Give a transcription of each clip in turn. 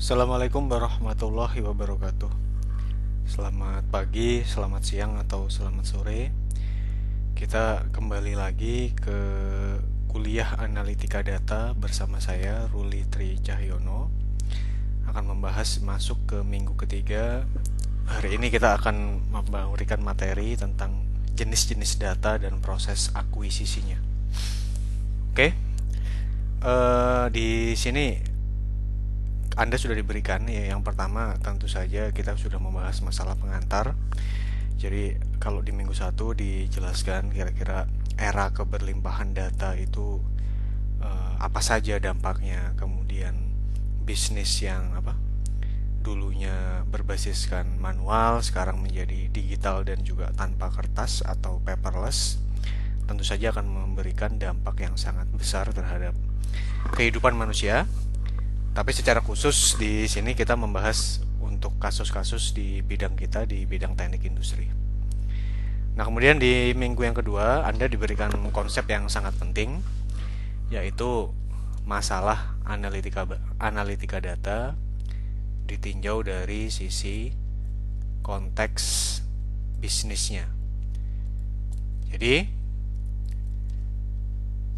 Assalamualaikum warahmatullahi wabarakatuh. Selamat pagi, selamat siang, atau selamat sore. Kita kembali lagi ke kuliah analitika data bersama saya, Ruli Tri Cahyono. Akan membahas masuk ke minggu ketiga. Hari ini kita akan memberikan materi tentang jenis-jenis data dan proses akuisisinya. Oke, di sini Anda sudah diberikan ya. Yang pertama tentu saja kita sudah membahas masalah pengantar. Jadi kalau di minggu 1 dijelaskan kira-kira era keberlimpahan data itu apa saja dampaknya, kemudian bisnis yang dulunya berbasiskan manual sekarang menjadi digital dan juga tanpa kertas atau paperless, tentu saja akan memberikan dampak yang sangat besar terhadap kehidupan manusia. Tapi secara khusus di sini kita membahas untuk kasus-kasus di bidang kita, di bidang teknik industri. Nah, kemudian di minggu yang kedua Anda diberikan konsep yang sangat penting, yaitu masalah analitika data ditinjau dari sisi konteks bisnisnya. Jadi,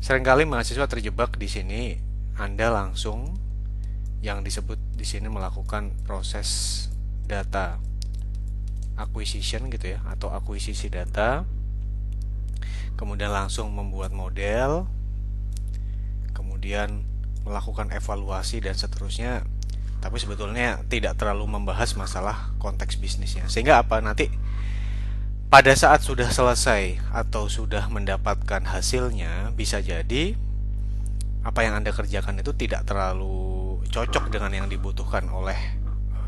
seringkali mahasiswa terjebak di sini. Anda langsung yang disebut di sini melakukan proses data acquisition gitu ya, atau akuisisi data, kemudian langsung membuat model, kemudian melakukan evaluasi dan seterusnya, tapi sebetulnya tidak terlalu membahas masalah konteks bisnisnya. Sehingga apa, nanti pada saat sudah selesai atau sudah mendapatkan hasilnya, bisa jadi apa yang Anda kerjakan itu tidak terlalu cocok dengan yang dibutuhkan oleh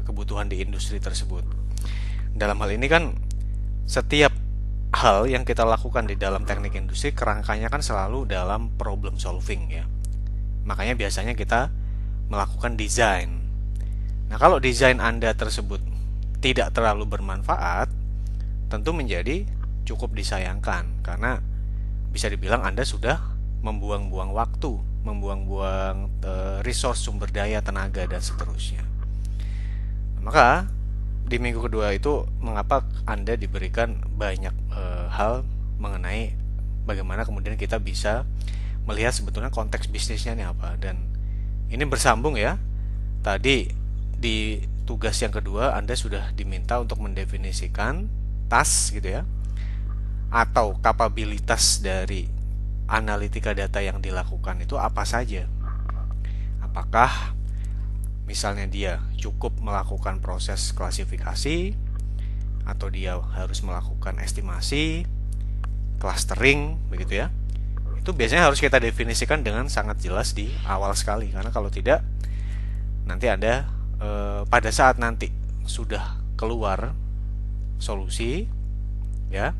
kebutuhan di industri tersebut. Dalam hal ini kan setiap hal yang kita lakukan di dalam teknik industri kerangkanya kan selalu dalam problem solving ya. Makanya biasanya kita melakukan desain. Nah, kalau desain Anda tersebut tidak terlalu bermanfaat, tentu menjadi cukup disayangkan, karena bisa dibilang Anda sudah membuang-buang waktu, membuang-buang resource, sumber daya, tenaga, dan seterusnya. Maka di minggu kedua itu mengapa Anda diberikan banyak hal mengenai bagaimana kemudian kita bisa melihat sebetulnya konteks bisnisnya ini apa. Dan ini bersambung ya. Tadi di tugas yang kedua Anda sudah diminta untuk mendefinisikan task gitu ya, atau kapabilitas dari analitika data yang dilakukan itu apa saja. Apakah misalnya dia cukup melakukan proses klasifikasi, atau dia harus melakukan estimasi, clustering, begitu ya. Itu biasanya harus kita definisikan dengan sangat jelas di awal sekali, karena kalau tidak nanti Anda pada saat nanti sudah keluar solusi ya,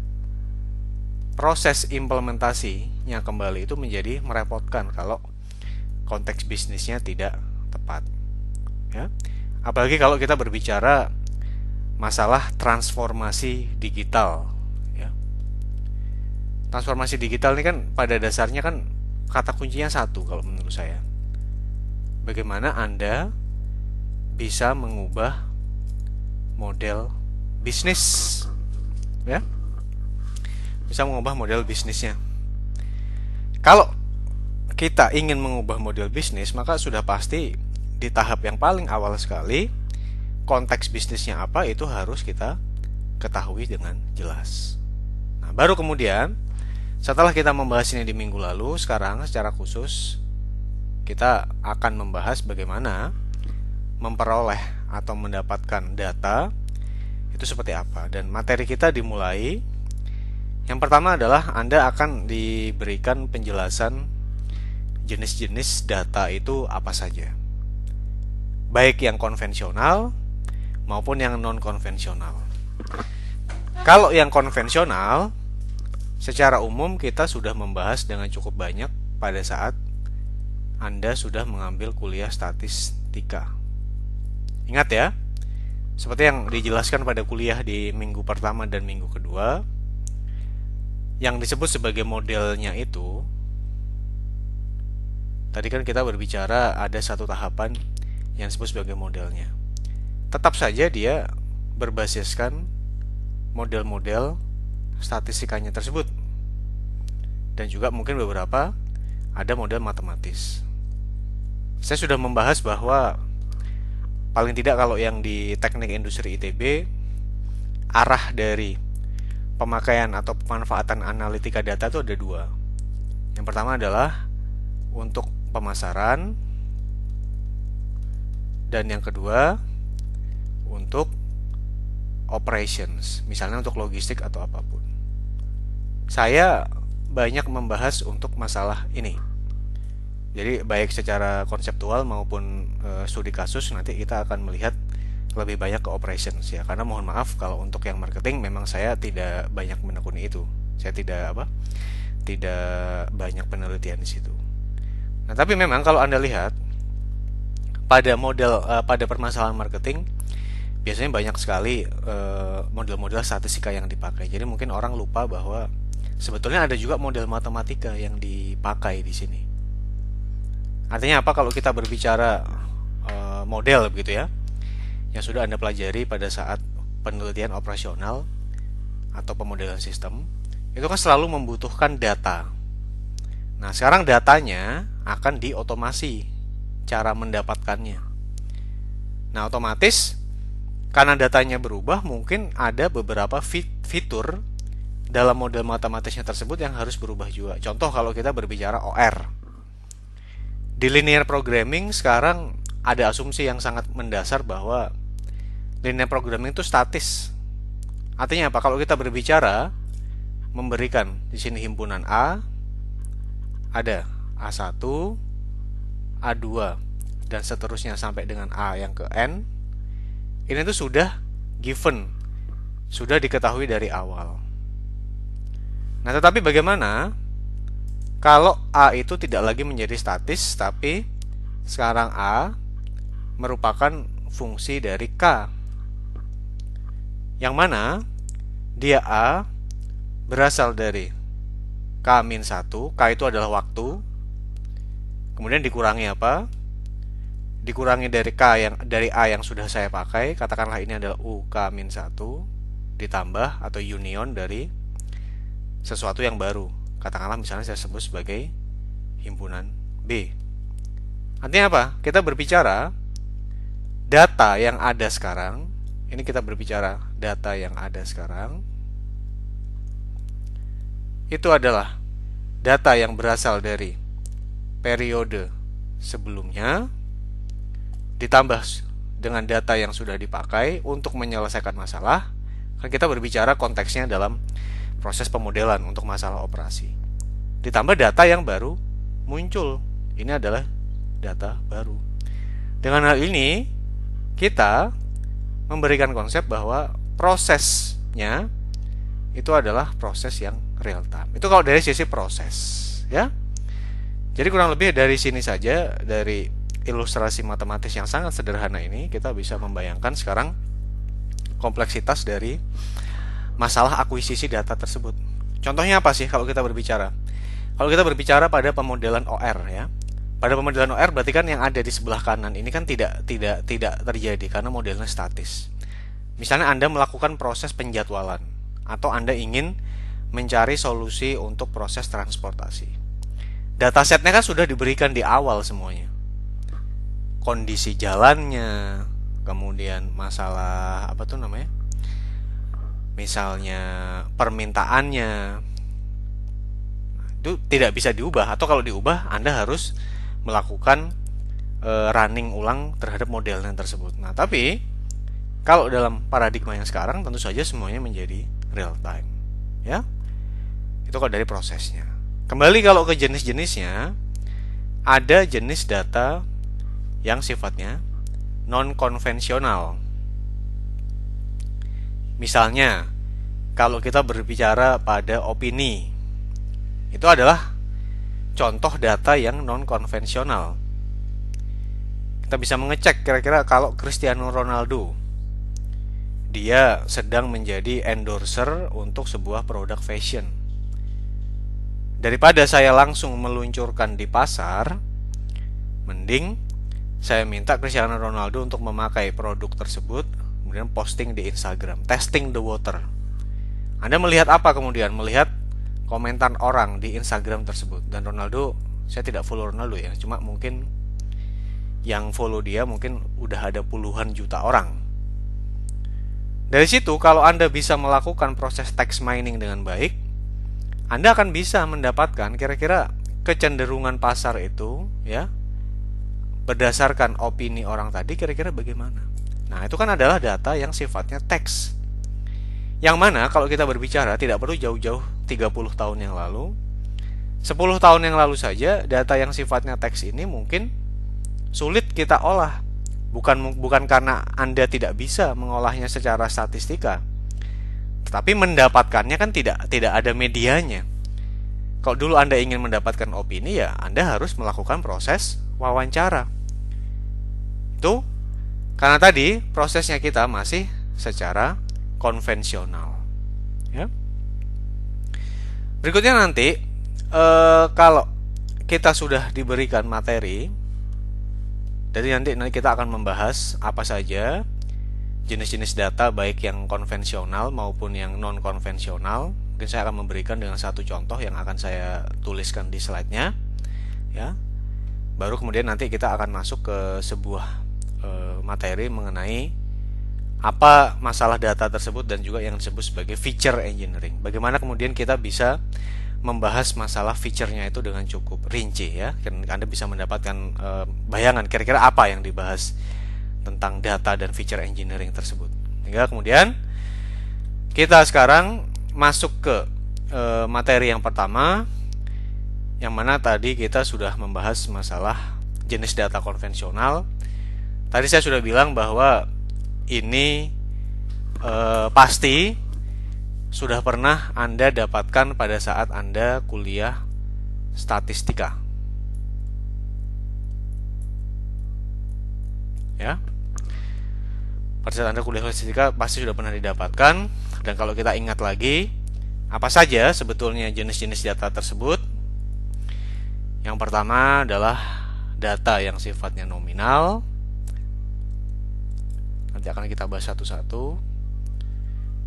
proses implementasinya kembali itu menjadi merepotkan kalau konteks bisnisnya tidak tepat ya. Apalagi kalau kita berbicara masalah transformasi digital ya. Transformasi digital ini kan pada dasarnya kan kata kuncinya satu kalau menurut saya. Bagaimana Anda bisa mengubah model bisnis ya, bisa mengubah model bisnisnya. Kalau kita ingin mengubah model bisnis, maka sudah pasti di tahap yang paling awal sekali konteks bisnisnya apa itu harus kita ketahui dengan jelas. Nah, baru kemudian setelah kita membahas ini di minggu lalu, sekarang secara khusus kita akan membahas bagaimana memperoleh atau mendapatkan data itu seperti apa. Dan materi kita dimulai. Yang pertama adalah Anda akan diberikan penjelasan jenis-jenis data itu apa saja, baik yang konvensional maupun yang non-konvensional. Kalau yang konvensional, secara umum kita sudah membahas dengan cukup banyak pada saat Anda sudah mengambil kuliah statistika. Ingat ya, seperti yang dijelaskan pada kuliah di minggu pertama dan minggu kedua, yang disebut sebagai modelnya itu, tadi kan kita berbicara ada satu tahapan yang disebut sebagai modelnya. Tetap saja dia berbasiskan model-model statistikanya tersebut. Dan juga mungkin beberapa ada model matematis. Saya sudah membahas bahwa paling tidak kalau yang di teknik industri ITB, arah dari pemakaian atau pemanfaatan analitika data itu ada dua. Yang pertama adalah untuk pemasaran, dan yang kedua untuk operations, misalnya untuk logistik atau apapun. Saya banyak membahas untuk masalah ini. Jadi baik secara konseptual maupun studi kasus, nanti kita akan melihat lebih banyak ke operations ya. Karena mohon maaf kalau untuk yang marketing memang saya tidak banyak menekuni itu. Saya tidak banyak penelitian di situ. Nah, tapi memang kalau Anda lihat pada permasalahan marketing biasanya banyak sekali model-model statistika yang dipakai. Jadi mungkin orang lupa bahwa sebetulnya ada juga model matematika yang dipakai di sini. Artinya apa kalau kita berbicara model begitu ya, yang sudah Anda pelajari pada saat penelitian operasional atau pemodelan sistem, itu kan selalu membutuhkan data. Nah, sekarang datanya akan diotomasi cara mendapatkannya. Nah, otomatis karena datanya berubah, mungkin ada beberapa fitur dalam model matematisnya tersebut yang harus berubah juga. Contoh kalau kita berbicara OR. Di linear programming sekarang ada asumsi yang sangat mendasar bahwa linear programming itu statis. Artinya apa? Kalau kita berbicara memberikan di sini himpunan A, ada A1, A2, dan seterusnya sampai dengan A yang ke N. Ini tuh sudah given, sudah diketahui dari awal. Nah, tetapi bagaimana kalau A itu tidak lagi menjadi statis, tapi sekarang A merupakan fungsi dari K, yang mana dia A berasal dari K-1, K itu adalah waktu, kemudian dikurangi apa? Dikurangi dari dari A yang sudah saya pakai, katakanlah ini adalah U K-1, ditambah atau union dari sesuatu yang baru, katakanlah misalnya saya sebut sebagai himpunan B. Artinya apa? Kita berbicara data yang ada sekarang. Ini kita berbicara data yang ada sekarang. Itu adalah data yang berasal dari periode sebelumnya ditambah dengan data yang sudah dipakai untuk menyelesaikan masalah. Kan kita berbicara konteksnya dalam proses pemodelan untuk masalah operasi. Ditambah data yang baru muncul. Ini adalah data baru. Dengan hal ini kita memberikan konsep bahwa prosesnya itu adalah proses yang real time. Itu kalau dari sisi proses, ya. Jadi kurang lebih dari sini saja, dari ilustrasi matematis yang sangat sederhana ini kita bisa membayangkan sekarang kompleksitas dari masalah akuisisi data tersebut. Contohnya apa sih kalau kita berbicara? Kalau kita berbicara pada pemodelan OR ya. Pada pemodelan OR berarti kan yang ada di sebelah kanan ini kan tidak terjadi karena modelnya statis. Misalnya Anda melakukan proses penjadwalan atau Anda ingin mencari solusi untuk proses transportasi. Datasetnya kan sudah diberikan di awal semuanya. Kondisi jalannya, kemudian masalah apa tuh namanya? Misalnya permintaannya. Itu tidak bisa diubah, atau kalau diubah Anda harus melakukan running ulang terhadap modelnya tersebut. Nah, tapi kalau dalam paradigma yang sekarang tentu saja semuanya menjadi real time, ya. Itu kalau dari prosesnya. Kembali kalau ke jenis-jenisnya, ada jenis data yang sifatnya non konvensional. Misalnya, kalau kita berbicara pada opini, itu adalah contoh data yang non konvensional. Kita bisa mengecek kira-kira kalau Cristiano Ronaldo dia sedang menjadi endorser untuk sebuah produk fashion. Daripada saya langsung meluncurkan di pasar, mending saya minta Cristiano Ronaldo untuk memakai produk tersebut, kemudian posting di Instagram, testing the water. Anda melihat apa kemudian? Melihat komentar orang di Instagram tersebut. Dan Ronaldo, saya tidak follow Ronaldo ya, cuma mungkin yang follow dia mungkin udah ada puluhan juta orang. Dari situ kalau Anda bisa melakukan proses text mining dengan baik, Anda akan bisa mendapatkan kira-kira kecenderungan pasar itu ya, berdasarkan opini orang tadi kira-kira bagaimana. Nah, itu kan adalah data yang sifatnya teks. Yang mana kalau kita berbicara tidak perlu jauh-jauh 30 tahun yang lalu. 10 tahun yang lalu saja data yang sifatnya teks ini mungkin sulit kita olah. Bukan karena Anda tidak bisa mengolahnya secara statistika, tetapi mendapatkannya kan tidak ada medianya. Kalau dulu Anda ingin mendapatkan opini, ya Anda harus melakukan proses wawancara. Itu karena tadi prosesnya kita masih secara konvensional. Ya. Berikutnya nanti kalau kita sudah diberikan materi, jadi nanti kita akan membahas apa saja jenis-jenis data baik yang konvensional maupun yang non konvensional. Mungkin saya akan memberikan dengan satu contoh yang akan saya tuliskan di slide-nya, ya. Baru kemudian nanti kita akan masuk ke sebuah materi mengenai apa masalah data tersebut dan juga yang disebut sebagai feature engineering. Bagaimana kemudian kita bisa membahas masalah feature-nya itu dengan cukup rinci ya. Anda bisa mendapatkan bayangan kira-kira apa yang dibahas tentang data dan feature engineering tersebut. Hingga kemudian kita sekarang masuk ke materi yang pertama, yang mana tadi kita sudah membahas masalah jenis data konvensional. Tadi saya sudah bilang bahwa ini pasti sudah pernah Anda dapatkan pada saat Anda kuliah statistika. Ya. Pada saat Anda kuliah statistika pasti sudah pernah didapatkan. Dan kalau kita ingat lagi, apa saja sebetulnya jenis-jenis data tersebut? Yang pertama adalah data yang sifatnya nominal. Nanti akan kita bahas satu-satu.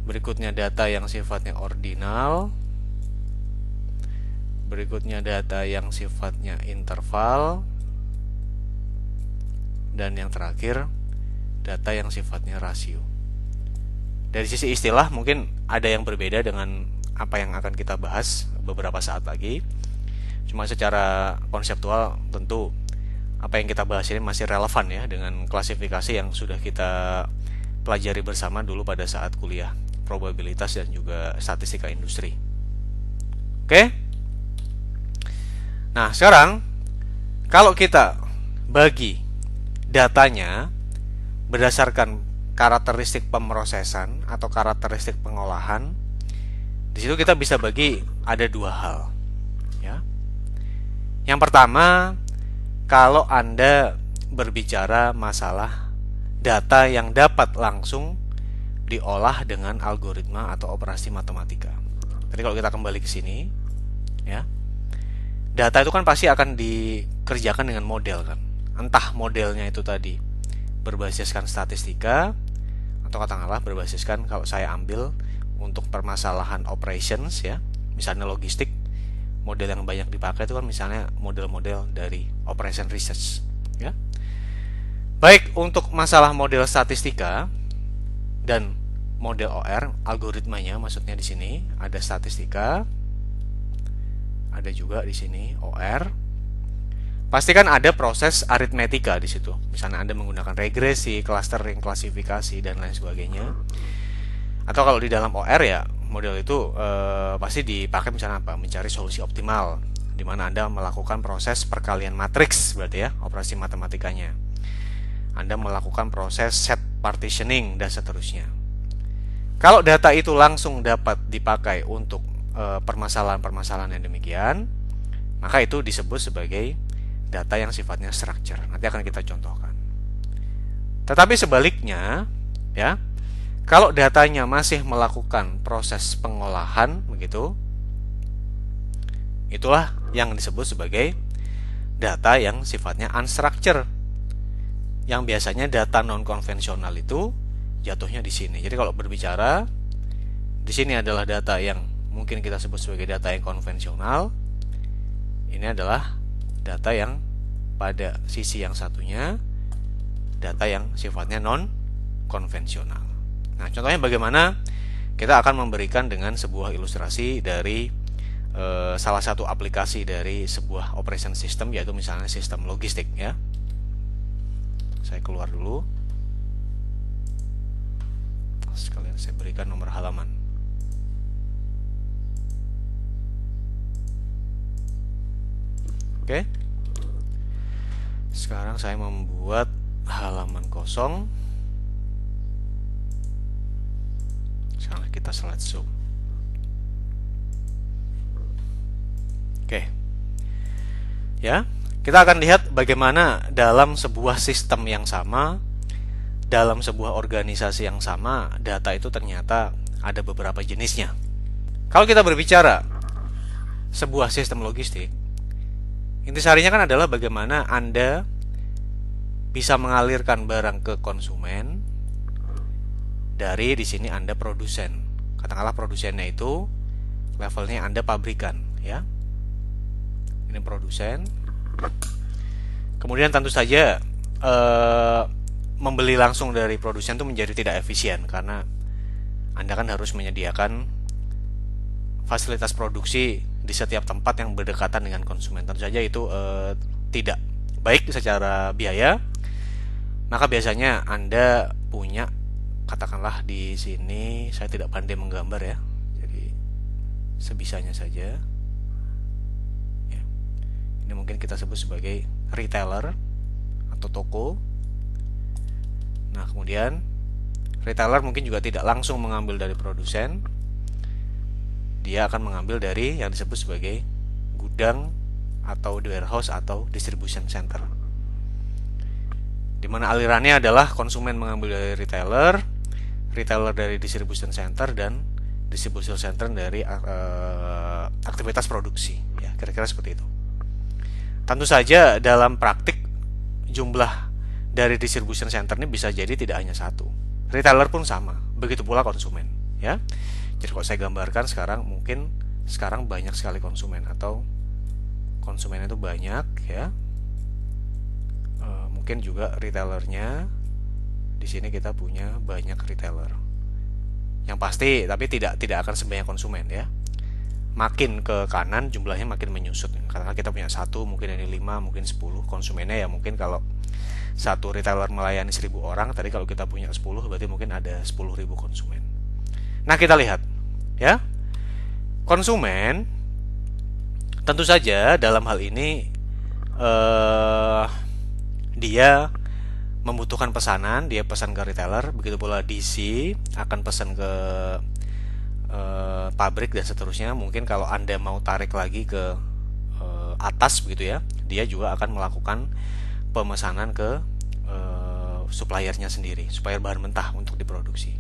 Berikutnya data yang sifatnya ordinal. Berikutnya data yang sifatnya interval. Dan yang terakhir data yang sifatnya rasio. Dari sisi istilah mungkin ada yang berbeda dengan apa yang akan kita bahas beberapa saat lagi. Cuma secara konseptual tentu apa yang kita bahas ini masih relevan ya dengan klasifikasi yang sudah kita pelajari bersama dulu pada saat kuliah probabilitas dan juga statistika industri. Oke? Nah, sekarang kalau kita bagi datanya berdasarkan karakteristik pemrosesan atau karakteristik pengolahan, di situ kita bisa bagi ada dua hal. Ya. Yang pertama, kalau Anda berbicara masalah data yang dapat langsung diolah dengan algoritma atau operasi matematika. Jadi kalau kita kembali ke sini, ya, data itu kan pasti akan dikerjakan dengan model kan. Entah modelnya itu tadi berbasiskan statistika atau katakanlah berbasiskan kalau saya ambil untuk permasalahan operations ya, misalnya logistik, model yang banyak dipakai itu kan misalnya model-model dari operation research, ya. Baik untuk masalah model statistika dan model OR, algoritmanya maksudnya di sini ada statistika, ada juga di sini OR. Pasti kan ada proses aritmetika di situ. Misalnya Anda menggunakan regresi, clustering, klasifikasi dan lain sebagainya. Atau kalau di dalam OR ya model itu pasti dipakai misalnya apa? Mencari solusi optimal, di mana Anda melakukan proses perkalian matriks berarti ya, operasi matematikanya. Anda melakukan proses set partitioning dan seterusnya. Kalau data itu langsung dapat dipakai untuk permasalahan-permasalahan yang demikian, maka itu disebut sebagai data yang sifatnya structure. Nanti akan kita contohkan. Tetapi sebaliknya, ya, kalau datanya masih melakukan proses pengolahan, begitu, itulah yang disebut sebagai data yang sifatnya unstructured. yang biasanya data non konvensional itu jatuhnya di sini. Jadi kalau berbicara di sini adalah data yang mungkin kita sebut sebagai data yang konvensional. Ini adalah data yang pada sisi yang satunya data yang sifatnya non konvensional. Nah, contohnya bagaimana? Kita akan memberikan dengan sebuah ilustrasi dari salah satu aplikasi dari sebuah operation system, yaitu misalnya sistem logistik ya. Saya keluar dulu. Sekalian saya berikan nomor halaman. Oke. Sekarang saya membuat halaman kosong. Sekarang kita slide show. Oke. Ya, kita akan lihat bagaimana dalam sebuah sistem yang sama, dalam sebuah organisasi yang sama, data itu ternyata ada beberapa jenisnya. Kalau kita berbicara sebuah sistem logistik, intisarinya kan adalah bagaimana Anda bisa mengalirkan barang ke konsumen dari di sini Anda produsen. Katakanlah produsennya itu levelnya Anda pabrikan, ya. Ini produsen. Kemudian tentu saja membeli langsung dari produsen itu menjadi tidak efisien karena Anda kan harus menyediakan fasilitas produksi di setiap tempat yang berdekatan dengan konsumen. Tentu saja itu tidak baik secara biaya. Maka biasanya Anda punya, katakanlah di sini saya tidak pandai menggambar ya. Jadi sebisanya saja. Ya. Ini mungkin kita sebut sebagai retailer atau toko. Nah, kemudian retailer mungkin juga tidak langsung mengambil dari produsen. Dia akan mengambil dari yang disebut sebagai gudang atau warehouse atau distribution center. Di mana alirannya adalah konsumen mengambil dari retailer, retailer dari distribution center, dan distribution center dari aktivitas produksi. Ya, kira-kira seperti itu. Tentu saja dalam praktik jumlah dari distribution center ini bisa jadi tidak hanya satu. Retailer pun sama, begitu pula konsumen, ya. Jadi kalau saya gambarkan sekarang, mungkin sekarang banyak sekali konsumen atau konsumen itu banyak, ya. Mungkin juga retailernya di sini kita punya banyak retailer. Yang pasti, tapi tidak akan sebanyak konsumen, ya. Makin ke kanan jumlahnya makin menyusut. Karena kita punya satu, mungkin ini 5, mungkin 10 konsumennya, ya mungkin kalau satu retailer melayani 1000 orang, tadi kalau kita punya 10 berarti mungkin ada 10.000 konsumen. Nah, kita lihat ya. Konsumen tentu saja dalam hal ini dia membutuhkan pesanan, dia pesan ke retailer, begitu pula DC akan pesan ke pabrik dan seterusnya. Mungkin kalau Anda mau tarik lagi ke atas begitu ya, dia juga akan melakukan pemesanan ke suppliernya sendiri, supplier bahan mentah untuk diproduksi.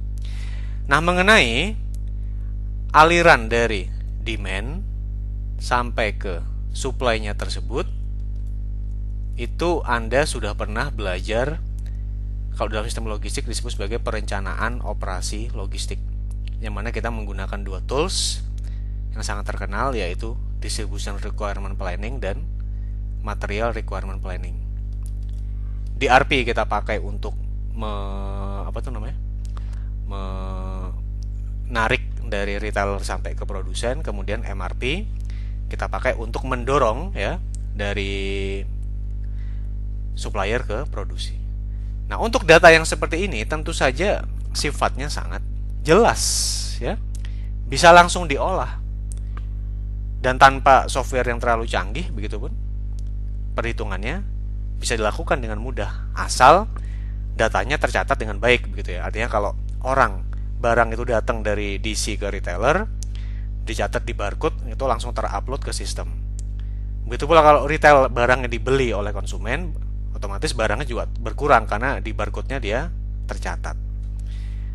Nah, mengenai aliran dari demand sampai ke supply-nya tersebut, itu Anda sudah pernah belajar kalau dalam sistem logistik disebut sebagai perencanaan operasi logistik, yang mana kita menggunakan dua tools yang sangat terkenal, yaitu Distribution Requirement Planning dan Material Requirement Planning. DRP kita pakai untuk menarik dari retailer sampai ke produsen, kemudian MRP kita pakai untuk mendorong ya dari supplier ke produksi. Nah, untuk data yang seperti ini tentu saja sifatnya sangat jelas ya. Bisa langsung diolah. Dan tanpa software yang terlalu canggih begitupun perhitungannya bisa dilakukan dengan mudah asal datanya tercatat dengan baik begitu ya. Artinya kalau barang itu datang dari DC ke retailer, dicatat di barcode, itu langsung terupload ke sistem. Begitu pula kalau retail barangnya dibeli oleh konsumen, otomatis barangnya juga berkurang karena di barcode-nya dia tercatat.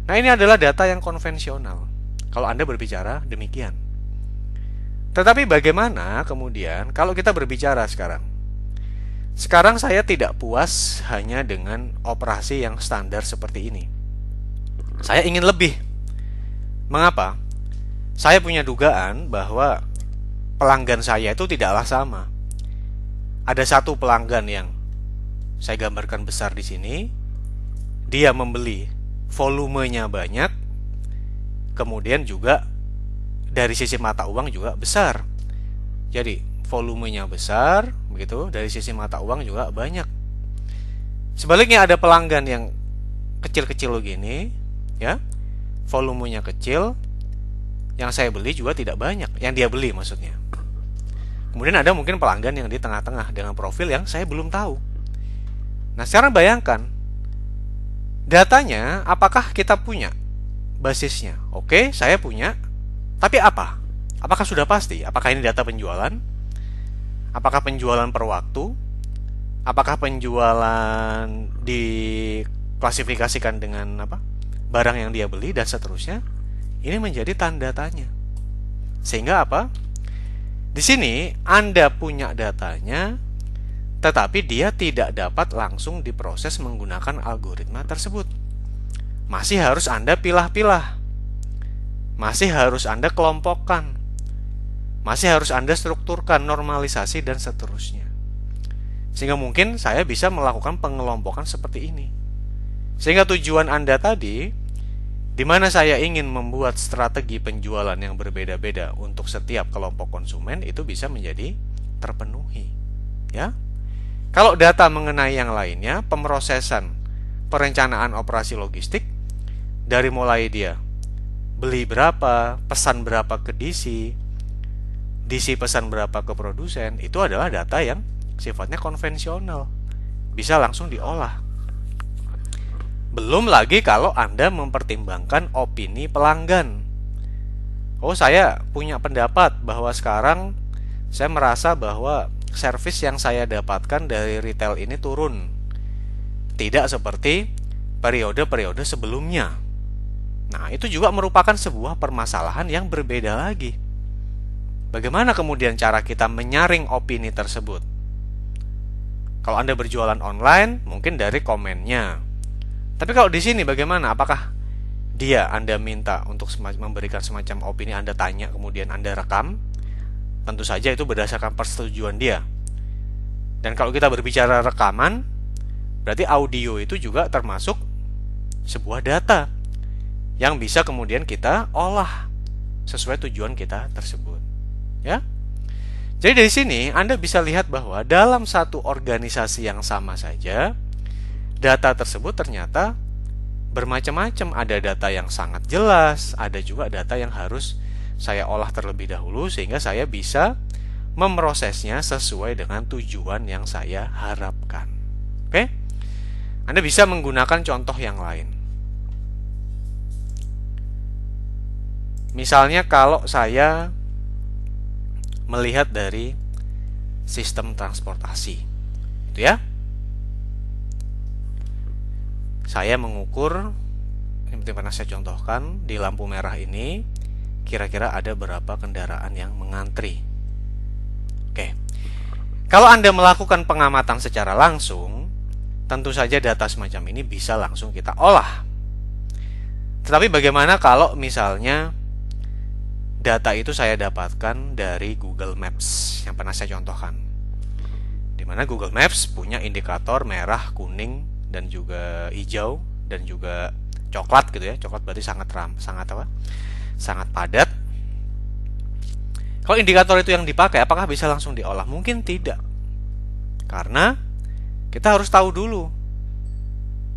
Nah, ini adalah data yang konvensional kalau Anda berbicara demikian. Tetapi bagaimana kemudian kalau kita berbicara sekarang Sekarang saya tidak puas hanya dengan operasi yang standar seperti ini. Saya ingin lebih. Mengapa? Saya punya dugaan bahwa pelanggan saya itu tidaklah sama. Ada satu pelanggan yang saya gambarkan besar di sini. Dia membeli volumenya banyak, kemudian juga dari sisi mata uang juga besar. Jadi volumenya besar, begitu, dari sisi mata uang juga banyak. Sebaliknya ada pelanggan yang kecil-kecil begini, ya, volumenya kecil, yang saya beli juga tidak banyak, yang dia beli maksudnya. Kemudian ada mungkin pelanggan yang di tengah-tengah dengan profil yang saya belum tahu. Nah, sekarang bayangkan, datanya apakah kita punya basisnya? Oke, saya punya, tapi apa? Apakah sudah pasti? Apakah ini data penjualan? Apakah penjualan per waktu? Apakah penjualan diklasifikasikan dengan apa? Barang yang dia beli dan seterusnya? Ini menjadi tanda tanya. Sehingga apa? Di sini Anda punya datanya, tetapi dia tidak dapat langsung diproses menggunakan algoritma tersebut. Masih harus Anda pilah-pilah. Masih harus Anda kelompokkan. Masih harus Anda strukturkan, normalisasi, dan seterusnya. Sehingga mungkin saya bisa melakukan pengelompokan seperti ini. Sehingga tujuan Anda tadi, di mana saya ingin membuat strategi penjualan yang berbeda-beda untuk setiap kelompok konsumen, itu bisa menjadi terpenuhi. Ya. Kalau data mengenai yang lainnya, pemrosesan, perencanaan operasi logistik, dari mulai dia beli berapa, pesan berapa ke DC pesan berapa ke produsen, itu adalah data yang sifatnya konvensional, bisa langsung diolah. Belum lagi kalau Anda mempertimbangkan opini pelanggan. Oh, saya punya pendapat bahwa sekarang saya merasa bahwa servis yang saya dapatkan dari retail ini turun, tidak seperti periode-periode sebelumnya. Nah, itu juga merupakan sebuah permasalahan yang berbeda lagi. Bagaimana kemudian cara kita menyaring opini tersebut? Kalau Anda berjualan online, mungkin dari komennya. Tapi kalau di sini bagaimana? Apakah dia Anda minta untuk memberikan semacam opini, Anda tanya, kemudian Anda rekam? Tentu saja itu berdasarkan persetujuan dia. Dan kalau kita berbicara rekaman, berarti audio itu juga termasuk sebuah data yang bisa kemudian kita olah sesuai tujuan kita tersebut. Ya. Jadi dari sini Anda bisa lihat bahwa dalam satu organisasi yang sama saja, data tersebut ternyata bermacam-macam. Ada data yang sangat jelas, ada juga data yang harus saya olah terlebih dahulu sehingga saya bisa memprosesnya sesuai dengan tujuan yang saya harapkan. Oke? Anda bisa menggunakan contoh yang lain. Misalnya kalau saya melihat dari sistem transportasi, itu ya. Saya mengukur, ini pernah saya contohkan, di lampu merah ini kira-kira ada berapa kendaraan yang mengantri. Oke. Kalau Anda melakukan pengamatan secara langsung, tentu saja data semacam ini bisa langsung kita olah. Tetapi bagaimana kalau misalnya data itu saya dapatkan dari Google Maps yang pernah saya contohkan, di mana Google Maps punya indikator merah, kuning, dan juga hijau, dan juga coklat gitu ya. Coklat berarti sangat padat. Kalau indikator itu yang dipakai, apakah bisa langsung diolah? Mungkin tidak. Karena kita harus tahu dulu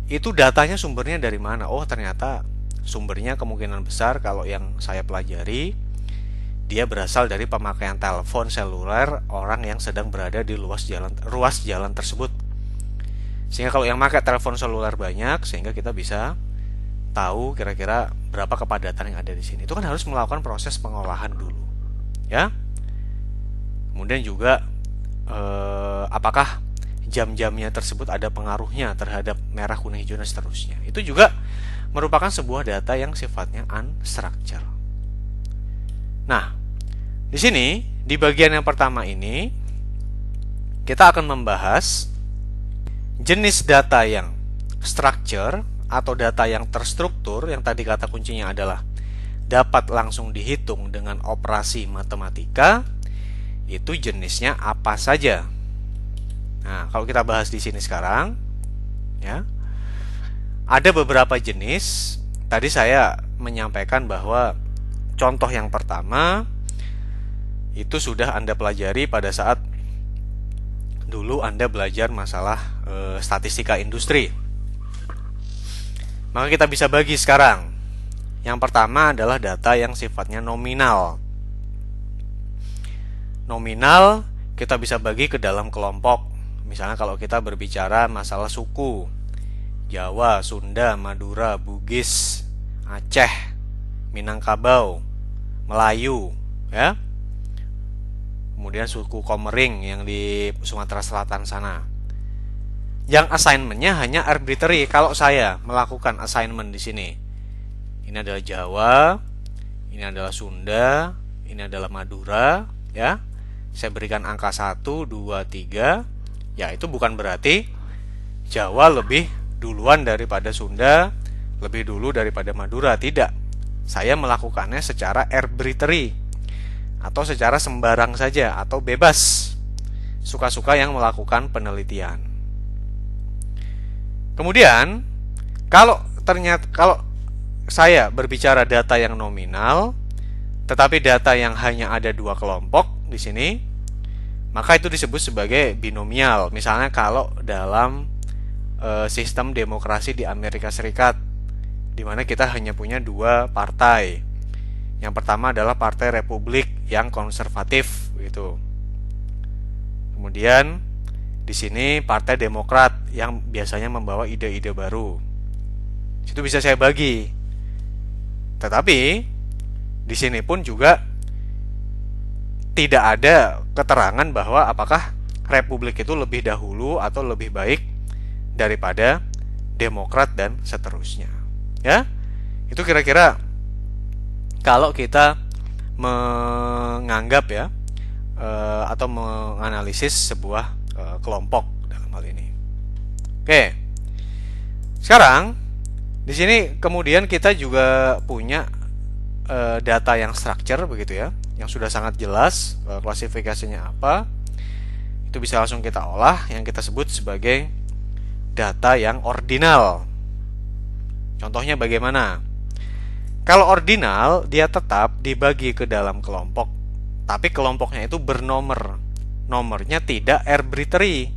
itu datanya sumbernya dari mana. Oh, ternyata sumbernya kemungkinan besar kalau yang saya pelajari dia berasal dari pemakaian telepon seluler orang yang sedang berada di ruas jalan tersebut. Sehingga kalau yang pakai telepon seluler banyak, sehingga kita bisa tahu kira-kira berapa kepadatan yang ada di sini. Itu kan harus melakukan proses pengolahan dulu, ya. Kemudian juga apakah jam-jamnya tersebut ada pengaruhnya terhadap merah, kuning, hijau, dan seterusnya. Itu juga merupakan sebuah data yang sifatnya unstructured. Nah, di sini di bagian yang pertama ini kita akan membahas jenis data yang structure atau data yang terstruktur, yang tadi kata kuncinya adalah dapat langsung dihitung dengan operasi matematika. Itu jenisnya apa saja? Nah, kalau kita bahas di sini sekarang, ya, ada beberapa jenis. Tadi saya menyampaikan bahwa contoh yang pertama itu sudah Anda pelajari pada saat dulu Anda belajar masalah statistika industri. Maka kita bisa bagi sekarang. Yang pertama adalah data yang sifatnya nominal. Nominal kita bisa bagi ke dalam kelompok. Misalnya kalau kita berbicara masalah suku, Jawa, Sunda, Madura, Bugis, Aceh, Minangkabau, Melayu, ya. Kemudian suku Komering yang di Sumatera Selatan sana. Yang assignmentnya hanya arbitrary. Kalau saya melakukan assignment di sini, ini adalah Jawa, ini adalah Sunda, ini adalah Madura, ya. Saya berikan angka 1, 2, 3. Ya, itu bukan berarti Jawa lebih duluan daripada Sunda, lebih dulu daripada Madura. Tidak. Saya melakukannya secara arbitrary atau secara sembarang saja atau bebas. Suka-suka yang melakukan penelitian. Kemudian, kalau saya berbicara data yang nominal, tetapi data yang hanya ada dua kelompok di sini, maka itu disebut sebagai binomial. Misalnya kalau dalam sistem demokrasi di Amerika Serikat, di mana kita hanya punya dua partai. Yang pertama adalah Partai Republik yang konservatif, gitu. Kemudian di sini Partai Demokrat yang biasanya membawa ide-ide baru. Itu bisa saya bagi. Tetapi di sini pun juga tidak ada keterangan bahwa apakah Republik itu lebih dahulu atau lebih baik daripada Demokrat dan seterusnya. Ya, itu kira-kira kalau kita menganggap ya atau menganalisis sebuah kelompok dalam hal ini. Oke, sekarang di sini kemudian kita juga punya data yang structure begitu ya, yang sudah sangat jelas klasifikasinya apa. Itu bisa langsung kita olah, yang kita sebut sebagai data yang ordinal. Contohnya bagaimana? Kalau ordinal, dia tetap dibagi ke dalam kelompok, tapi kelompoknya itu bernomor. Nomornya tidak arbitrary.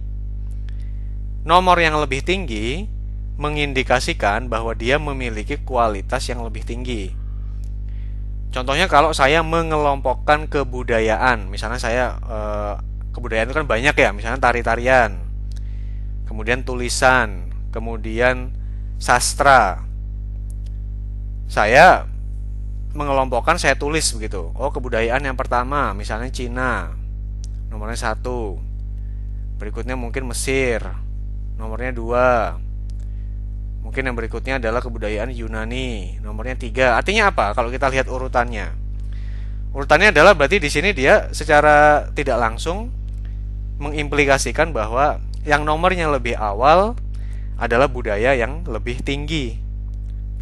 Nomor yang lebih tinggi mengindikasikan bahwa dia memiliki kualitas yang lebih tinggi. Contohnya kalau saya mengelompokkan kebudayaan, misalnya saya kebudayaan itu kan banyak ya, misalnya tari-tarian, kemudian tulisan, kemudian sastra. Saya mengelompokkan, saya tulis begitu. Oh, kebudayaan yang pertama misalnya Cina, nomornya 1. Berikutnya mungkin Mesir, nomornya 2. Mungkin yang berikutnya adalah kebudayaan Yunani, nomornya 3. Artinya apa? Kalau kita lihat urutannya, urutannya adalah berarti di sini dia secara tidak langsung mengimplikasikan bahwa yang nomornya lebih awal adalah budaya yang lebih tinggi.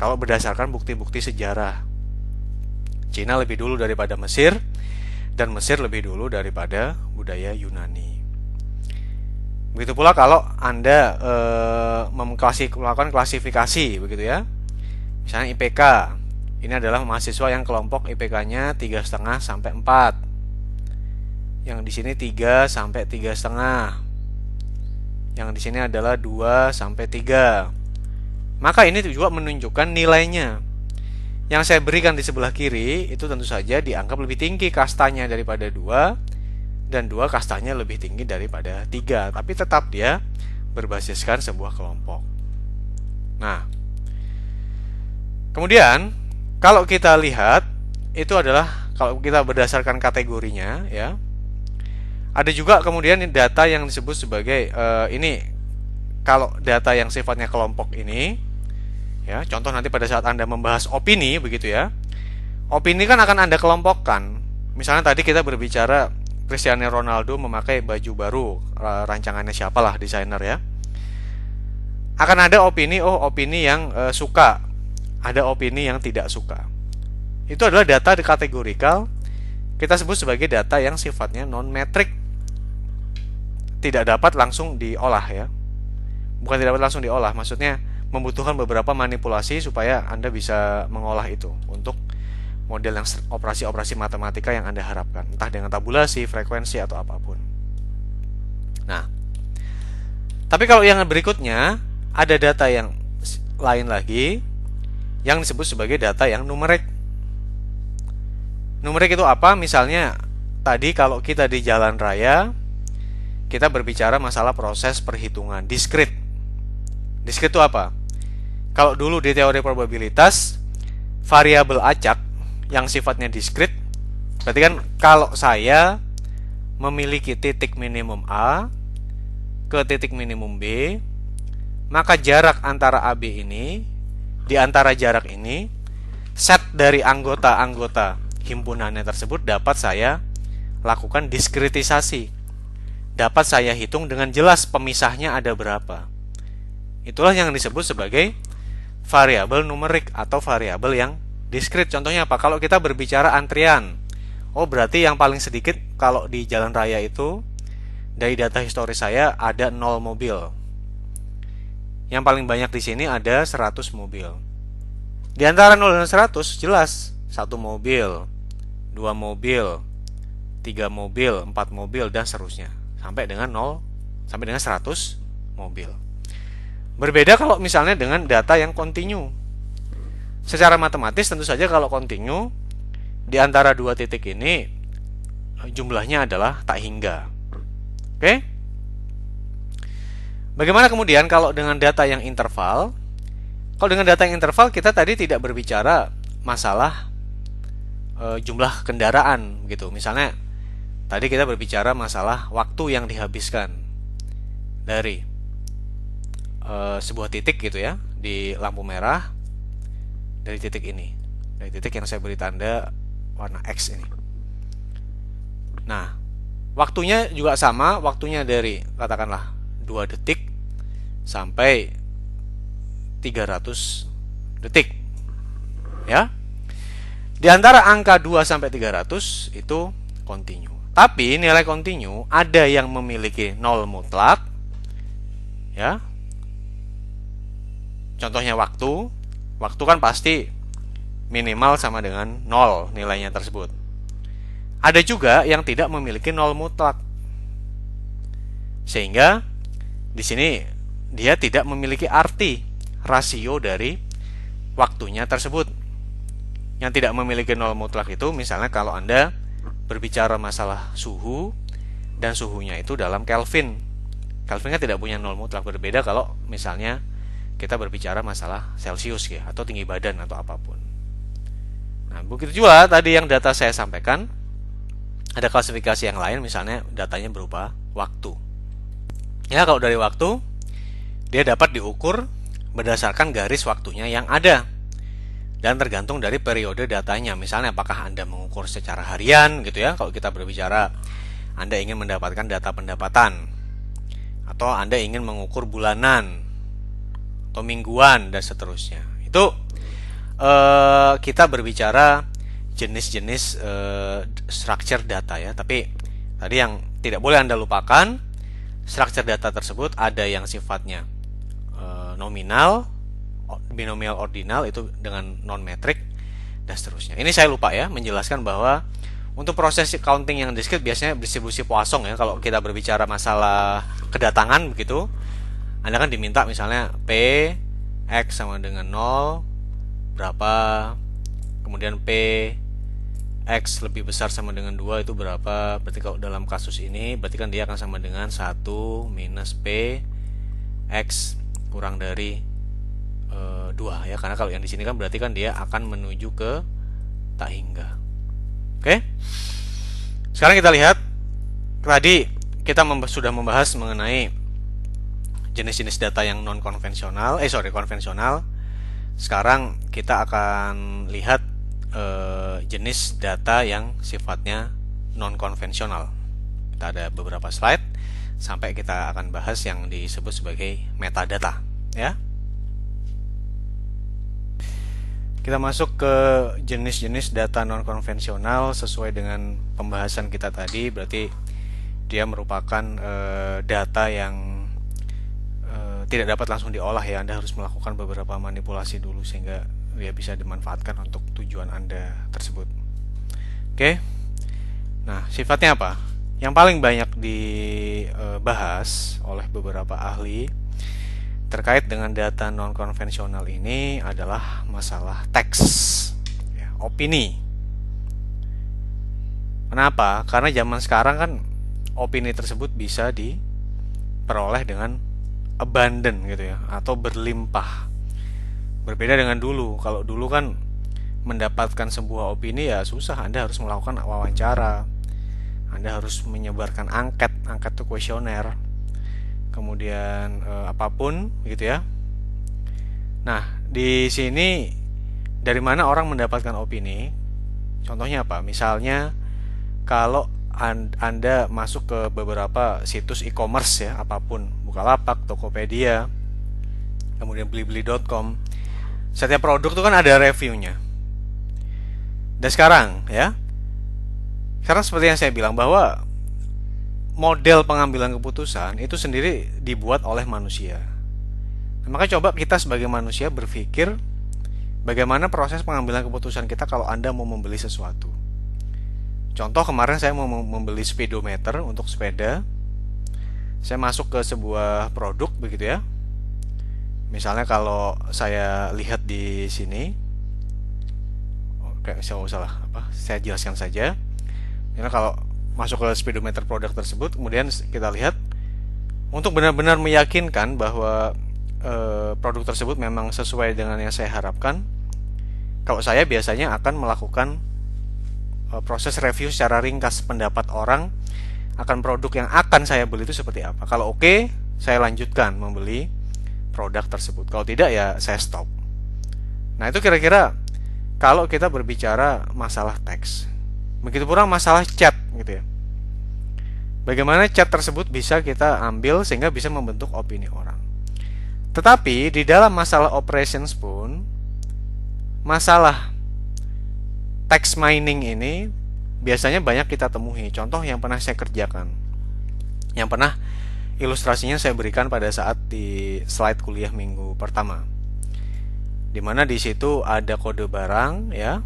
Kalau berdasarkan bukti-bukti sejarah, Cina lebih dulu daripada Mesir, dan Mesir lebih dulu daripada budaya Yunani. Begitu pula kalau Anda melakukan klasifikasi begitu ya. Misalnya IPK. Ini adalah mahasiswa yang kelompok IPK-nya 3,5 sampai 4. Yang di sini 3 sampai 3,5. Yang di sini adalah 2 sampai 3. Maka ini juga menunjukkan nilainya. Yang saya berikan di sebelah kiri itu tentu saja dianggap lebih tinggi kastanya daripada 2, dan 2 kastanya lebih tinggi daripada 3, tapi tetap dia berbasiskan sebuah kelompok. Nah, kemudian kalau kita lihat itu adalah kalau kita berdasarkan kategorinya ya. Ada juga kemudian data yang disebut sebagai ini kalau data yang sifatnya kelompok ini ya, contoh nanti pada saat Anda membahas opini begitu ya. Opini kan akan Anda kelompokkan. Misalnya tadi kita berbicara Cristiano Ronaldo memakai baju baru, rancangannya siapalah desainer ya. Akan ada opini, opini yang suka, ada opini yang tidak suka. Itu adalah data kategorikal, kita sebut sebagai data yang sifatnya non-metrik, tidak dapat langsung diolah ya. Bukan tidak dapat langsung diolah, maksudnya membutuhkan beberapa manipulasi supaya Anda bisa mengolah itu untuk model yang operasi-operasi matematika yang Anda harapkan, entah dengan tabulasi, frekuensi, atau apapun. Nah, tapi kalau yang berikutnya, ada data yang lain lagi yang disebut sebagai data yang numerik. Numerik itu apa? Misalnya tadi kalau kita di jalan raya, kita berbicara masalah proses perhitungan diskrit. Diskrit itu apa? Kalau dulu di teori probabilitas, variabel acak yang sifatnya diskrit, berarti kan kalau saya memiliki titik minimum A ke titik minimum B, maka jarak antara AB ini, di antara jarak ini, set dari anggota-anggota himpunannya tersebut dapat saya lakukan diskritisasi. Dapat saya hitung dengan jelas pemisahnya ada berapa. Itulah yang disebut sebagai variabel numerik atau variabel yang diskrit. Contohnya apa? Kalau kita berbicara antrian, berarti yang paling sedikit kalau di jalan raya itu, dari data historis saya ada 0 mobil. Yang paling banyak di sini ada 100 mobil. Di antara 0 dan 100 jelas 1 mobil, 2 mobil, 3 mobil, 4 mobil, dan seterusnya sampai dengan 0 sampai dengan 100 mobil. Berbeda kalau misalnya dengan data yang kontinu. Secara matematis tentu saja kalau kontinu, di antara dua titik ini jumlahnya adalah tak hingga. Oke? Bagaimana kemudian kalau dengan data yang interval? Kalau dengan data yang interval, kita tadi tidak berbicara masalah jumlah kendaraan gitu. Misalnya tadi kita berbicara masalah waktu yang dihabiskan dari sebuah titik gitu ya, di lampu merah, dari titik ini, dari titik yang saya beri tanda warna X ini. Nah, waktunya juga sama, waktunya dari katakanlah 2 detik sampai 300 detik ya. Di antara angka 2 sampai 300 itu kontinu. Tapi nilai kontinu ada yang memiliki 0 mutlak ya. Contohnya waktu. Waktu kan pasti minimal sama dengan 0 nilainya tersebut. Ada juga yang tidak memiliki 0 mutlak. Sehingga di sini dia tidak memiliki arti rasio dari waktunya tersebut. Yang tidak memiliki 0 mutlak itu misalnya kalau Anda berbicara masalah suhu dan suhunya itu dalam Kelvin. Kelvin kan tidak punya 0 mutlak, berbeda kalau misalnya kita berbicara masalah Celsius ya, atau tinggi badan atau apapun. Nah, begitu juga tadi yang data saya sampaikan, ada klasifikasi yang lain, misalnya datanya berupa waktu. Ya, kalau dari waktu, dia dapat diukur berdasarkan garis waktunya yang ada. Dan tergantung dari periode datanya. Misalnya apakah Anda mengukur secara harian gitu ya, kalau kita berbicara Anda ingin mendapatkan data pendapatan, atau Anda ingin mengukur bulanan atau mingguan dan seterusnya. Itu kita berbicara jenis-jenis structure data ya. Tapi tadi yang tidak boleh Anda lupakan, structure data tersebut ada yang sifatnya nominal, binomial ordinal itu dengan non-metrik dan seterusnya. Ini saya lupa ya menjelaskan bahwa untuk proses counting yang diskrit biasanya distribusi Poisson ya. Kalau kita berbicara masalah kedatangan begitu, Anda kan diminta misalnya P X sama dengan 0 berapa, kemudian P X lebih besar sama dengan 2 itu berapa. Berarti kalau dalam kasus ini berarti kan dia akan sama dengan 1 minus P X kurang dari 2 ya, karena kalau yang di sini kan berarti kan dia akan menuju ke tak hingga. Oke. Sekarang kita lihat, tadi kita sudah membahas mengenai jenis-jenis data yang konvensional. Sekarang kita akan lihat jenis data yang sifatnya non konvensional. Kita ada beberapa slide sampai kita akan bahas yang disebut sebagai metadata, ya. Kita masuk ke jenis-jenis data non konvensional sesuai dengan pembahasan kita tadi. Berarti dia merupakan data yang tidak dapat langsung diolah, ya. Anda harus melakukan beberapa manipulasi dulu sehingga dia bisa dimanfaatkan untuk tujuan Anda tersebut. Oke. Nah, sifatnya apa? Yang paling banyak dibahas oleh beberapa ahli terkait dengan data non konvensional ini adalah masalah teks, ya, opini. Kenapa? Karena zaman sekarang kan opini tersebut bisa diperoleh dengan abundant gitu, ya, atau berlimpah. Berbeda dengan dulu. Kalau dulu kan mendapatkan sebuah opini ya susah. Anda harus melakukan wawancara, Anda harus menyebarkan angket itu kuesioner, kemudian apapun gitu, ya. Nah, di sini dari mana orang mendapatkan opini? Contohnya apa? Misalnya kalau Anda masuk ke beberapa situs e-commerce, ya, apapun, Bukalapak, Tokopedia, kemudian blibli.com. Setiap produk itu kan ada reviewnya. Dan sekarang seperti yang saya bilang bahwa model pengambilan keputusan itu sendiri dibuat oleh manusia. Nah, maka coba kita sebagai manusia berpikir bagaimana proses pengambilan keputusan kita kalau Anda mau membeli sesuatu. Contoh, kemarin saya mau membeli speedometer untuk sepeda. Saya masuk ke sebuah produk begitu, ya. Misalnya kalau saya lihat di sini, oke, saya jelaskan saja. Karena kalau masuk ke speedometer produk tersebut, kemudian kita lihat untuk benar-benar meyakinkan bahwa produk tersebut memang sesuai dengan yang saya harapkan. Kalau saya biasanya akan melakukan proses review secara ringkas pendapat orang akan produk yang akan saya beli itu seperti apa. Kalau oke, saya lanjutkan membeli produk tersebut. Kalau tidak, ya saya stop. Nah, itu kira-kira kalau kita berbicara masalah teks. Begitu pula masalah chat gitu, ya. Bagaimana chat tersebut bisa kita ambil sehingga bisa membentuk opini orang. Tetapi di dalam masalah operations pun, masalah text mining ini biasanya banyak kita temui. Contoh yang pernah saya kerjakan, yang pernah ilustrasinya saya berikan pada saat di slide kuliah minggu pertama, dimana di situ ada kode barang, ya.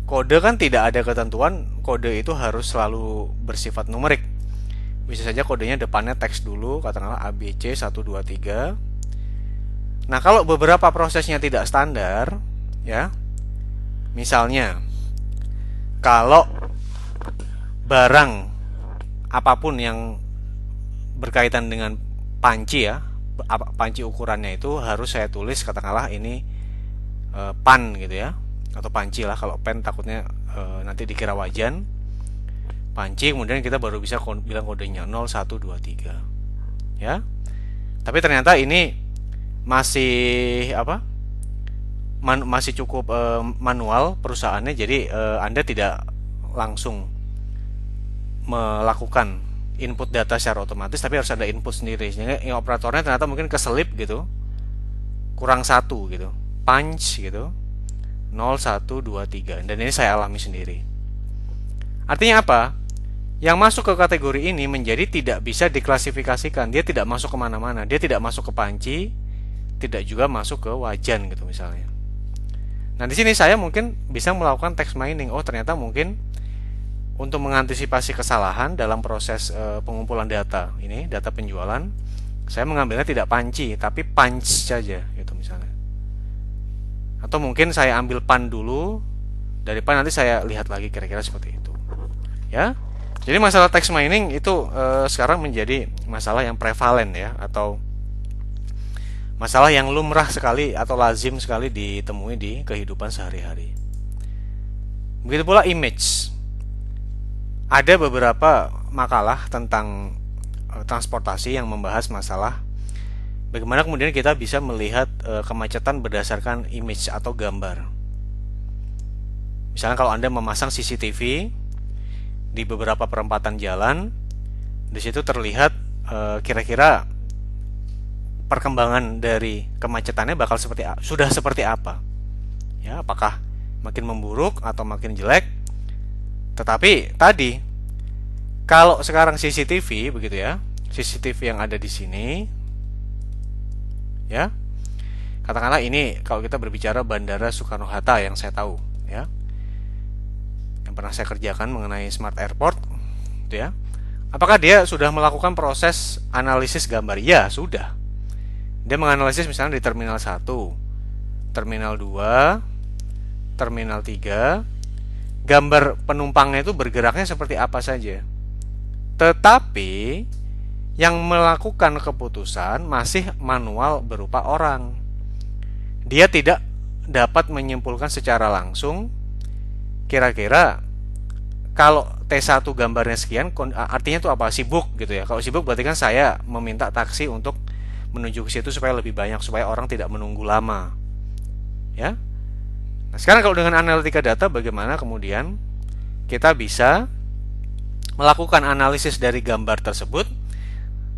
Kode kan tidak ada ketentuan kode itu harus selalu bersifat numerik. Bisa saja kodenya depannya teks dulu, katakanlah ABC 123. Nah, kalau beberapa prosesnya tidak standar, ya. Misalnya kalau barang apapun yang berkaitan dengan panci, ya, panci ukurannya itu harus saya tulis katakanlah ini pan gitu, ya, atau panci lah. Kalau pen takutnya nanti dikira wajan. Panci, kemudian kita baru bisa bilang kodenya 0123, ya. Tapi ternyata ini masih masih cukup manual perusahaannya. Jadi Anda tidak langsung melakukan input data secara otomatis, tapi harus ada input sendiri. Sehingga operatornya ternyata mungkin keselip gitu, kurang satu gitu, punch gitu, 0123. Dan ini saya alami sendiri. Artinya apa? Yang masuk ke kategori ini menjadi tidak bisa diklasifikasikan. Dia tidak masuk kemana-mana. Dia tidak masuk ke panci, tidak juga masuk ke wajan gitu misalnya. Nah, di sini saya mungkin bisa melakukan text mining. Oh, ternyata mungkin untuk mengantisipasi kesalahan dalam proses pengumpulan data ini, data penjualan, saya mengambilnya tidak panci tapi punch saja gitu misalnya. Atau mungkin saya ambil pan dulu, dari pan nanti saya lihat lagi kira-kira seperti itu, ya. Jadi masalah text mining itu sekarang menjadi masalah yang prevalen, ya, atau masalah yang lumrah sekali atau lazim sekali ditemui di kehidupan sehari-hari. Begitu pula image. Ada beberapa makalah tentang transportasi yang membahas masalah bagaimana kemudian kita bisa melihat kemacetan berdasarkan image atau gambar. Misalnya kalau Anda memasang CCTV di beberapa perempatan jalan, Di situ terlihat kira-kira perkembangan dari kemacetannya bakal sudah seperti apa. Ya, apakah makin memburuk atau makin jelek? Tetapi tadi kalau sekarang CCTV begitu ya, CCTV yang ada di sini, ya, katakanlah ini kalau kita berbicara Bandara Soekarno-Hatta yang saya tahu, ya, yang pernah saya kerjakan mengenai Smart Airport, gitu ya. Apakah dia sudah melakukan proses analisis gambar? Ya, sudah. Dia menganalisis misalnya di Terminal 1, Terminal 2, Terminal 3, gambar penumpangnya itu bergeraknya seperti apa saja. Tetapi yang melakukan keputusan masih manual berupa orang. Dia tidak dapat menyimpulkan secara langsung kira-kira kalau T1 gambarnya sekian artinya itu apa? Sibuk gitu ya. Kalau sibuk berarti kan saya meminta taksi untuk menuju ke situ supaya lebih banyak, supaya orang tidak menunggu lama. Ya. Nah, sekarang kalau dengan analitika data bagaimana kemudian kita bisa melakukan analisis dari gambar tersebut,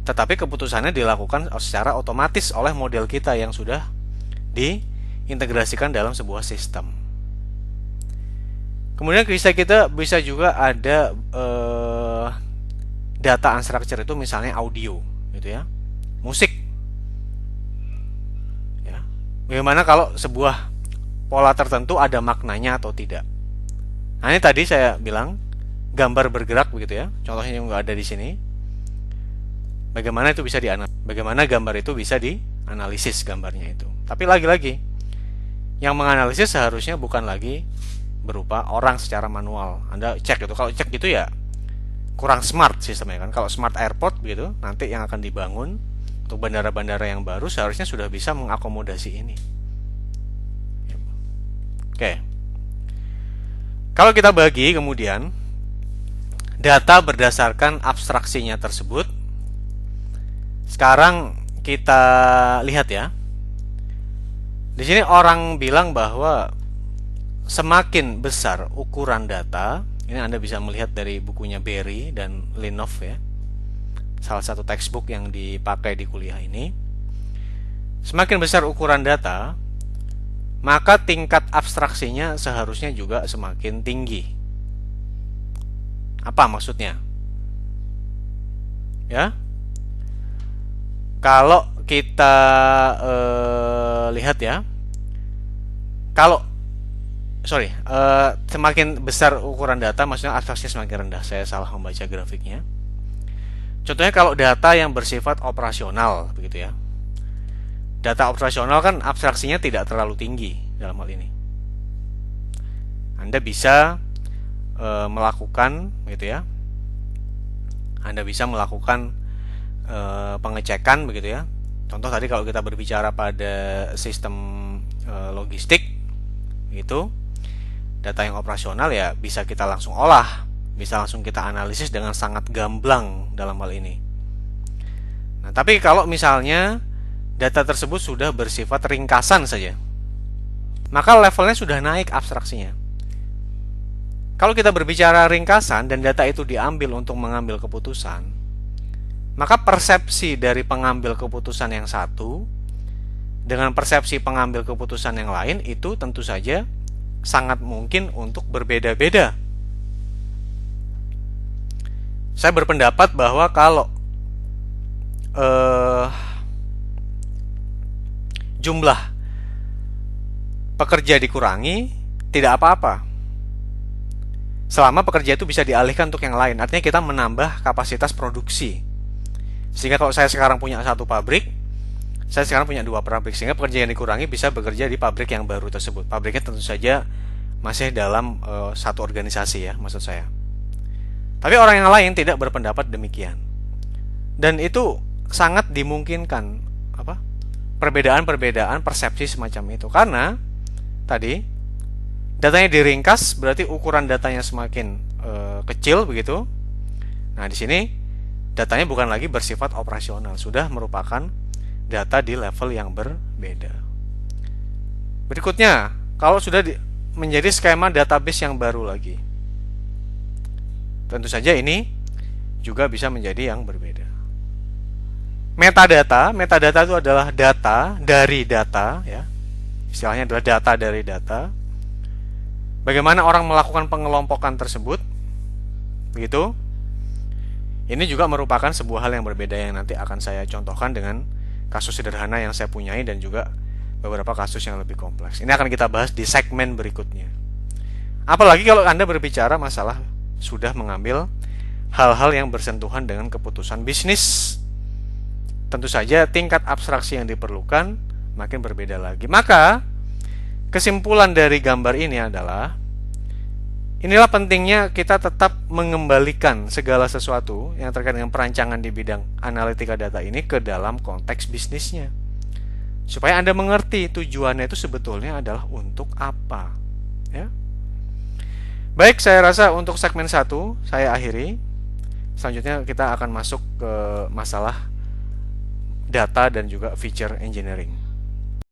tetapi keputusannya dilakukan secara otomatis oleh model kita yang sudah diintegrasikan dalam sebuah sistem. Kemudian kita bisa juga ada data unstructured itu misalnya audio, gitu ya, musik. Ya. Bagaimana kalau sebuah pola tertentu ada maknanya atau tidak? Nah, ini tadi saya bilang gambar bergerak begitu ya. Contohnya yang nggak ada di sini. Bagaimana itu bisa dianalisis? Bagaimana gambar itu bisa dianalisis gambarnya itu? Tapi lagi-lagi, yang menganalisis seharusnya bukan lagi berupa orang secara manual. Anda cek gitu. Kalau cek gitu ya kurang smart sistemnya kan. Kalau smart airport begitu, nanti yang akan dibangun untuk bandara-bandara yang baru seharusnya sudah bisa mengakomodasi ini. Oke. Kalau kita bagi kemudian data berdasarkan abstraksinya tersebut, sekarang kita lihat ya. Di sini orang bilang bahwa semakin besar ukuran data, ini Anda bisa melihat dari bukunya Berry dan Linov ya, salah satu textbook yang dipakai di kuliah ini. Semakin besar ukuran data, maka tingkat abstraksinya seharusnya juga semakin tinggi. Apa maksudnya? Ya, kalau kita lihat ya, semakin besar ukuran data, maksudnya abstraksinya semakin rendah. Saya salah membaca grafiknya. Contohnya kalau data yang bersifat operasional, begitu ya. Data operasional kan abstraksinya tidak terlalu tinggi dalam hal ini. Anda bisa melakukan, gitu ya. Anda bisa melakukan pengecekan, begitu ya. Contoh tadi kalau kita berbicara pada sistem logistik, gitu. Data yang operasional ya bisa kita langsung olah, bisa langsung kita analisis dengan sangat gamblang dalam hal ini. Nah, tapi kalau misalnya data tersebut sudah bersifat ringkasan saja, maka levelnya sudah naik abstraksinya. Kalau kita berbicara ringkasan dan data itu diambil untuk mengambil keputusan, maka persepsi dari pengambil keputusan yang satu dengan persepsi pengambil keputusan yang lain itu tentu saja sangat mungkin untuk berbeda-beda. Saya berpendapat bahwa kalau jumlah pekerja dikurangi, tidak apa-apa. Selama pekerja itu bisa dialihkan untuk yang lain, artinya kita menambah kapasitas produksi. Sehingga kalau saya sekarang punya satu pabrik, saya sekarang punya dua pabrik, sehingga pekerja yang dikurangi bisa bekerja di pabrik yang baru tersebut. Pabriknya tentu saja masih dalam satu organisasi ya, maksud saya. Tapi orang yang lain tidak berpendapat demikian. Dan itu sangat dimungkinkan perbedaan-perbedaan persepsi semacam itu. Karena tadi datanya diringkas, berarti ukuran datanya semakin kecil begitu. Nah, di sini datanya bukan lagi bersifat operasional, sudah merupakan data di level yang berbeda. Berikutnya, kalau sudah menjadi skema database yang baru lagi, tentu saja ini juga bisa menjadi yang berbeda. Metadata itu adalah data dari data, ya. Istilahnya adalah data dari data. Bagaimana orang melakukan pengelompokan tersebut, begitu. Ini juga merupakan sebuah hal yang berbeda yang nanti akan saya contohkan dengan kasus sederhana yang saya punyai dan juga beberapa kasus yang lebih kompleks. Ini akan kita bahas di segmen berikutnya. Apalagi kalau Anda berbicara masalah sudah mengambil hal-hal yang bersentuhan dengan keputusan bisnis. Tentu saja tingkat abstraksi yang diperlukan makin berbeda lagi. Maka kesimpulan dari gambar ini adalah inilah pentingnya kita tetap mengembalikan segala sesuatu yang terkait dengan perancangan di bidang analitika data ini ke dalam konteks bisnisnya. Supaya Anda mengerti tujuannya itu sebetulnya adalah untuk apa. Ya. Baik, saya rasa untuk segmen 1 saya akhiri. Selanjutnya kita akan masuk ke masalah data dan juga feature engineering.